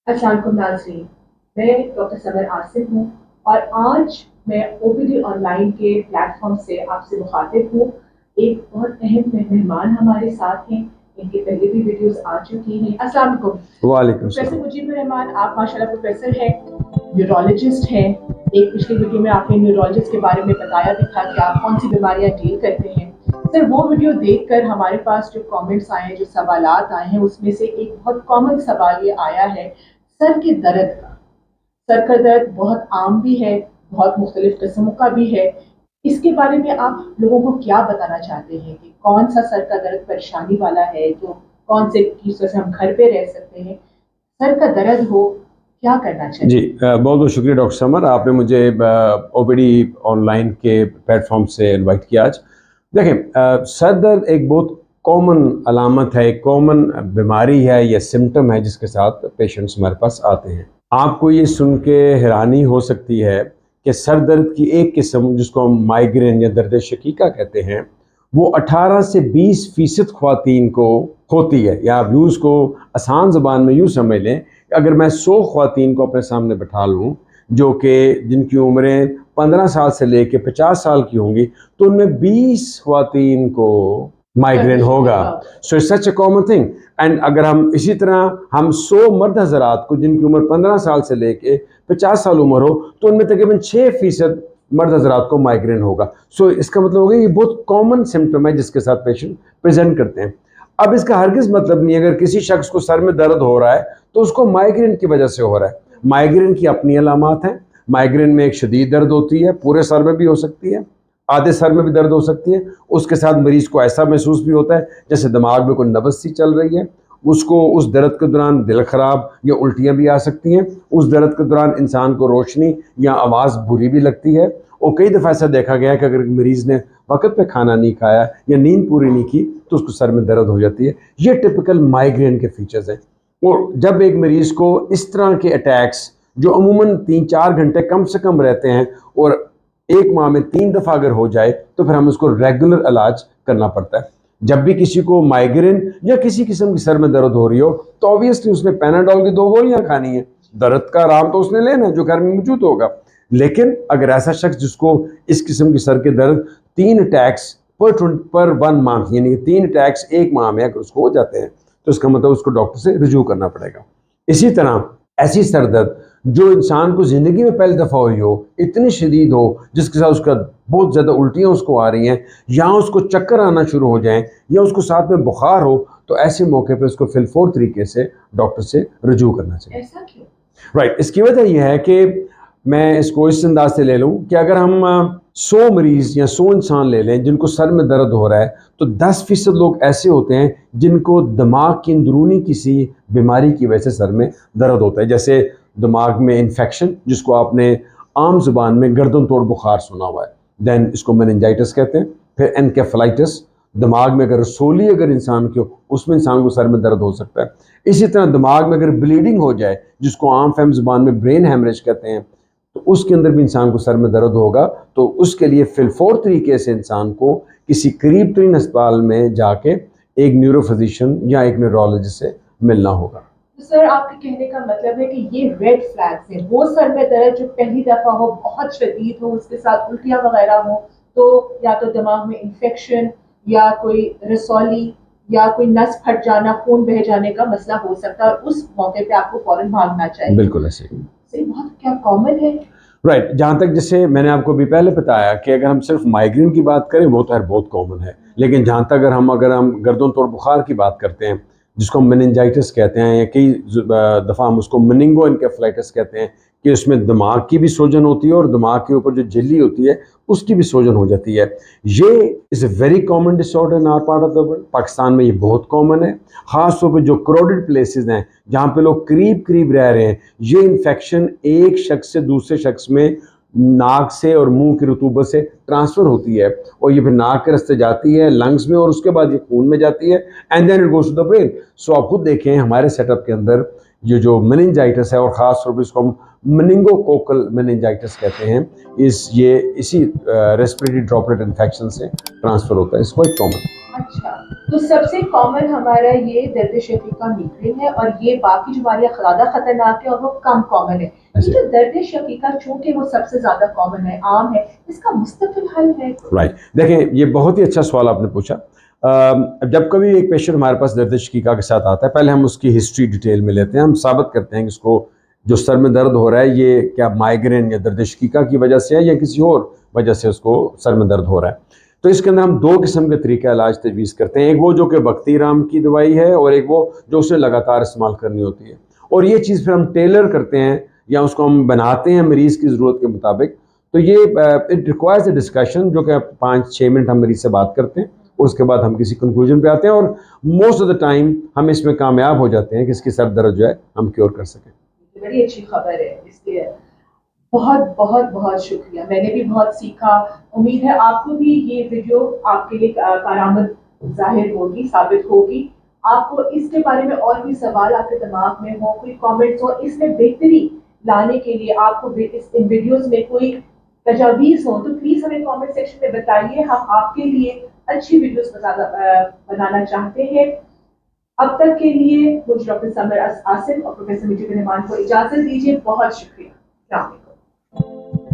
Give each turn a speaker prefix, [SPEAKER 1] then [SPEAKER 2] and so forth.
[SPEAKER 1] अस्सलाम वालेकुम नाज़रीन, मैं डॉक्टर समर आसिफ हूँ और आज मैं ओपीडी ऑनलाइन के प्लेटफॉर्म से आपसे मुखातिब हूँ। एक बहुत अहम मेहमान हमारे साथ हैं, इनके पहले भी वीडियोस आ चुकी हैं। अस्सलाम वालेकुम।
[SPEAKER 2] वालेकुम
[SPEAKER 1] प्रोफेसर
[SPEAKER 2] सलाम।
[SPEAKER 1] मुजीबुर रहमान, आप माशाल्लाह प्रोफेसर हैं, न्यूरोलॉजिस्ट हैं। एक पिछली वीडियो में आपने न्यूरोलॉजिस्ट के बारे में बताया भी था कि आप कौन सी बीमारियां डील करते हैं। सर, वो वीडियो देखकर हमारे पास जो कमेंट्स आए हैं, जो सवालात आए हैं, उसमें से एक बहुत कॉमन सवाल ये आया है सर के दर्द का। सर का दर्द बहुत आम भी है, बहुत मुख्तलिफ किस्मों का भी है। इसके बारे में आप लोगों को क्या बताना चाहते हैं कि कौन सा सर का दर्द परेशानी वाला है, जो कौन से चीज़ों से हम घर पे रह सकते हैं? सर का दर्द हो, क्या करना चाहिए?
[SPEAKER 2] जी, बहुत बहुत शुक्रिया डॉक्टर समर, आपने मुझे ओपीडी ऑनलाइन के प्लेटफॉर्म से इनवाइट किया आज। देखें, सर दर्द एक बहुत कॉमन अलामत है, एक कॉमन बीमारी है या सिम्टम है जिसके साथ पेशेंट्स हमारे पास आते हैं। आपको ये सुन के हैरानी हो सकती है कि सर दर्द की एक किस्म जिसको हम माइग्रेन या दर्द शकीका कहते हैं, वो 18 से 20% ख्वातीन को होती है। या आप यूँ उसको आसान ज़बान में यूँ समझ लें, अगर मैं 100 ख्वातीन को अपने सामने बैठा लूँ जो कि जिनकी उम्रें 15 साल से लेकर 50 साल की होंगी, तो उनमें 20 ख्वातीन को माइग्रेन होगा। So it's such A common thing. And अगर हम इसी तरह हम 100 मर्द हजरात को जिनकी उम्र 15 साल से लेके 50 साल उम्र हो, तो उनमें तकरीबन 6% मर्द हजरात को माइग्रेन होगा। सो इसका मतलब होगा ये बहुत कॉमन सिम्टम है जिसके साथ पेशेंट प्रेजेंट करते हैं। अब इसका हरगिज़ मतलब नहीं, अगर किसी शख्स को सर में दर्द हो रहा है तो उसको माइग्रेन की वजह से हो रहा है। माइग्रेन की अपनी अलामात हैं। माइग्रेन में एक शदीद दर्द होती है, पूरे सर में भी हो सकती है, आधे सर में भी दर्द हो सकती है। उसके साथ मरीज़ को ऐसा महसूस भी होता है जैसे दिमाग में कोई नब्ज़ सी चल रही है। उसको उस दर्द के दौरान दिल ख़राब या उल्टियाँ भी आ सकती हैं। उस दर्द के दौरान इंसान को रोशनी या आवाज़ बुरी भी लगती है। और कई दफ़ा ऐसा देखा गया है कि अगर मरीज़ ने वक्त पे खाना नहीं खाया या नींद पूरी नहीं की तो उसको सर में दर्द हो जाती है। ये टिपिकल माइग्रेन के फीचर्स हैं। और जब एक मरीज़ को इस तरह के अटैक्स जो अमूमन 3-4 घंटे कम से कम रहते हैं और एक माह में 3 दफ़ा अगर हो जाए तो फिर हम उसको रेगुलर इलाज करना पड़ता है। जब भी किसी को माइग्रेन या किसी किस्म की सर में दर्द हो रही हो तो ऑब्वियसली उसने पैनाडोल की 2 गोलियां खानी है। दर्द का आराम तो उसने लेना है जो घर में मौजूद होगा। लेकिन अगर ऐसा शख्स जिसको इस किस्म की सर के दर्द 3 अटैक्स पर 1 मंथ यानी कि 3 अटैक्स एक माह में अगर उसको हो जाते हैं तो इसका मतलब उसको डॉक्टर से रुजू करना पड़ेगा। इसी तरह ऐसी सर दर्द जो इंसान को ज़िंदगी में पहली दफ़ा हुई हो, इतनी शदीद हो जिसके साथ उसका बहुत ज़्यादा उल्टियाँ उसको आ रही हैं या उसको चक्कर आना शुरू हो जाएं या उसको साथ में बुखार हो, तो ऐसे मौके पे उसको फिलफोर तरीके से डॉक्टर से रुजू करना चाहिए।
[SPEAKER 1] ऐसा क्यों?
[SPEAKER 2] राइट, इसकी वजह यह है कि मैं इसको इस अंदाज से ले लूँ कि अगर हम 100 मरीज़ या 100 इंसान ले लें जिनको सर में दर्द हो रहा है, तो 10% लोग ऐसे होते हैं जिनको दिमाग की अंदरूनी किसी बीमारी की वजह से सर में दर्द होता है। जैसे दिमाग में इन्फेक्शन, जिसको आपने आम ज़ुबान में गर्दन तोड़ बुखार सुना हुआ है, दैन इसको मेनिंजाइटिस कहते हैं। फिर एनकेफेलाइटिस, दिमाग में अगर रसोली अगर इंसान की हो उसमें इंसान को सर में दर्द हो सकता है। इसी तरह दिमाग में अगर ब्लीडिंग हो जाए जिसको आम फहम ज़ुबान में ब्रेन हेमरेज कहते हैं, तो उसके अंदर भी इंसान को सर में दर्द होगा। तो उसके लिए फिलफोर तरीके से इंसान को किसी करीब तरीन अस्पताल में जाके एक न्यूरो फिजिशियन या एक न्यूरोलॉजिस्ट से मिलना होगा।
[SPEAKER 1] तो सर, आपके कहने का मतलब है कि ये रेड फ्लैग्स हैं, वो सर में दर्द जो पहली दफ़ा हो, बहुत शदीद हो, उसके साथ उल्टियाँ वगैरह हो, तो या तो दिमाग में इन्फेक्शन या कोई रसौली या कोई नस फट जाना, खून बह जाने का मसला हो सकता है और उस मौके पे आपको फौरन भागना चाहिए।
[SPEAKER 2] बिल्कुल ऐसे ही।
[SPEAKER 1] सही, बहुत क्या कॉमन है।
[SPEAKER 2] राइट, जहाँ तक जैसे मैंने आपको भी पहले बताया कि अगर हम सिर्फ माइग्रेन की बात करें वो तो यार बहुत कॉमन है, लेकिन जहाँ तक अगर हम गर्दन तोड़ बुखार की बात करते हैं जिसको हम मेनिंजाइटिस कहते हैं या कई दफ़ा हम उसको मेनिंगो एनकेफेलाइटिस कहते हैं कि उसमें दिमाग की भी सूजन होती है और दिमाग के ऊपर जो झिल्ली होती है उसकी भी सूजन हो जाती है। ये is a very common disorder in our part of the world. Pakistan में ये बहुत कॉमन है, ख़ास तौर पर जो क्राउडेड प्लेसेस हैं जहाँ पे लोग करीब करीब रह रहे हैं। ये इन्फेक्शन एक शख्स से दूसरे शख्स में नाक से और मुंह की रतूबत से ट्रांसफ़र होती है और ये फिर नाक के रास्ते जाती है लंग्स में और उसके बाद ये खून में जाती है and then it goes to the brain. So आप खुद देखें हमारे सेटअप के अंदर ये जो मेनिंजाइटिस है और ख़ास तौर पर इसको हम मेनिंगोकोकल मेनिंजाइटिस कहते हैं, ये इसी रेस्पिरेटरी ड्रॉपलेट इन्फेक्शन से ट्रांसफ़र होता है। It's quite common.
[SPEAKER 1] अच्छा, तो सबसे कॉमन हमारा ये दर्द शकीका मिग्रेन है और ये बाकी जो बीमारियां ज़्यादा खतरनाक है और वो कम कॉमन है। ये जो दर्द शकीका चूंकि वो सबसे ज़्यादा कॉमन है, आम है, इसका मुस्तकिल हल है?
[SPEAKER 2] राइट, देखें ये बहुत ही अच्छा सवाल आपने पूछा। जब कभी एक पेशेंट हमारे पास दर्द शकीका के साथ आता है, पहले हम उसकी हिस्ट्री डिटेल में लेते हैं, हम साबित करते हैं कि इसको जो सर में दर्द हो रहा है ये क्या माइग्रेन या दर्द शकीका की वजह से है या किसी और वजह से उसको सर में दर्द हो रहा है। तो इसके अंदर हम दो किस्म के तरीका इलाज तजवीज़ करते हैं, एक वो जो कि वक्ती आराम की दवाई है और एक वो जो उसे लगातार इस्तेमाल करनी होती है। और ये चीज़ फिर हम टेलर करते हैं या उसको हम बनाते हैं मरीज़ की ज़रूरत के मुताबिक। तो ये इट रिक्वायर्स अ डिस्कशन, जो कि 5-6 मिनट हम मरीज़ से बात करते हैं और उसके बाद हम किसी कंक्लूजन पे आते हैं, और मोस्ट ऑफ द टाइम हम इसमें कामयाब हो जाते हैं कि इसकी सर दर्द जो है हम क्योर कर सकें।
[SPEAKER 1] बड़ी अच्छी खबर है, इसलिए बहुत बहुत बहुत शुक्रिया। मैंने भी बहुत सीखा। उम्मीद है आपको भी ये वीडियो आपके लिए कारामद जाहिर होगी, साबित होगी। आपको इसके बारे में और भी सवाल आपके दिमाग में हो, कोई कमेंट्स हो, इसमें बेहतरी लाने के लिए आपको इन वीडियोस में कोई तजावीज़ हो तो प्लीज़ हमें कमेंट सेक्शन में बताइए। हम आपके लिए अच्छी वीडियोस बनाना चाहते हैं। अब तक के लिए मुझे डॉक्टर समर आसिफ और प्रोफेसर मुजीब रहमान को इजाज़त दीजिए। बहुत शुक्रिया। अस्सलाम वालेकुम।